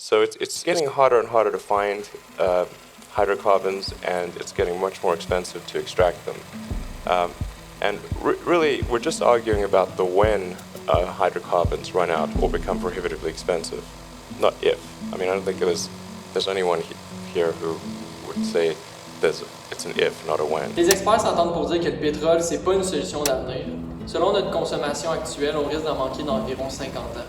So it's getting harder and harder to find hydrocarbons, and it's getting much more expensive to extract them. And really, we're just arguing about the when hydrocarbons run out or become prohibitively expensive, not if. I mean, I don't think there's anyone here who would say it's an if, not a when. Les experts s'entendent pour dire que le pétrole, c'est pas une solution d'avenir. Selon notre consommation actuelle, on risque d'en manquer d'environ 50 ans.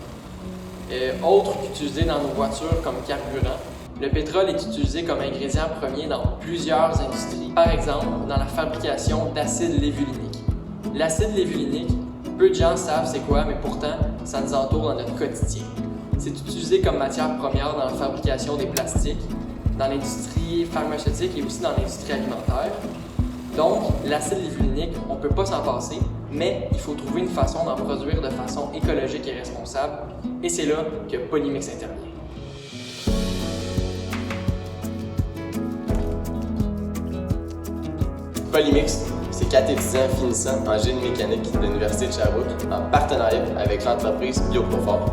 Autre qu'utilisé dans nos voitures comme carburant, le pétrole est utilisé comme ingrédient premier dans plusieurs industries. Par exemple, dans la fabrication d'acide lévulinique. L'acide lévulinique, peu de gens savent c'est quoi, mais pourtant, ça nous entoure dans notre quotidien. C'est utilisé comme matière première dans la fabrication des plastiques, dans l'industrie pharmaceutique et aussi dans l'industrie alimentaire. Donc, l'acide lévulinique, on ne peut pas s'en passer, mais il faut trouver une façon d'en produire de façon écologique et responsable, et c'est là que Polymix intervient. Polymix, c'est 4 étudiants finissants en génie mécanique de l'Université de Sherbrooke en partenariat avec l'entreprise Bioprofort.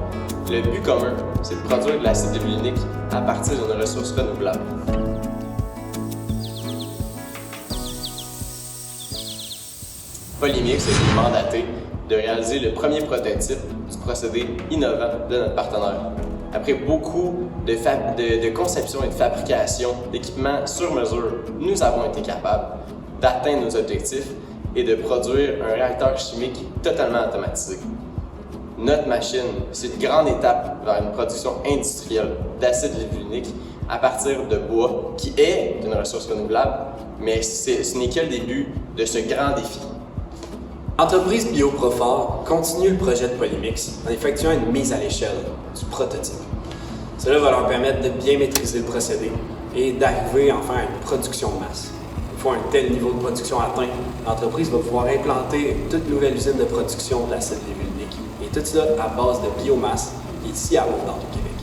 Le but commun, c'est de produire de l'acide lévulinique à partir d'une ressource renouvelable. Polymix a été mandaté de réaliser le premier prototype du procédé innovant de notre partenaire. Après beaucoup de conception et de fabrication d'équipements sur mesure, nous avons été capables d'atteindre nos objectifs et de produire un réacteur chimique totalement automatisé. Notre machine, c'est une grande étape vers une production industrielle d'acide lévulinique à partir de bois, qui est une ressource renouvelable, mais ce n'est que le début de ce grand défi. L'entreprise Bioprofort continue le projet de Polymix en effectuant une mise à l'échelle du prototype. Cela va leur permettre de bien maîtriser le procédé et d'arriver enfin à une production de masse. Une fois un tel niveau de production atteint, l'entreprise va pouvoir implanter une toute nouvelle usine de production d'acide lévulinique, et tout cela à base de biomasse qui est ici à Val-d'Or au Québec.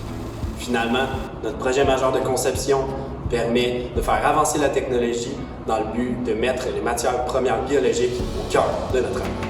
Finalement, notre projet majeur de conception permet de faire avancer la technologie dans le but de mettre les matières premières biologiques au cœur de notre avenir.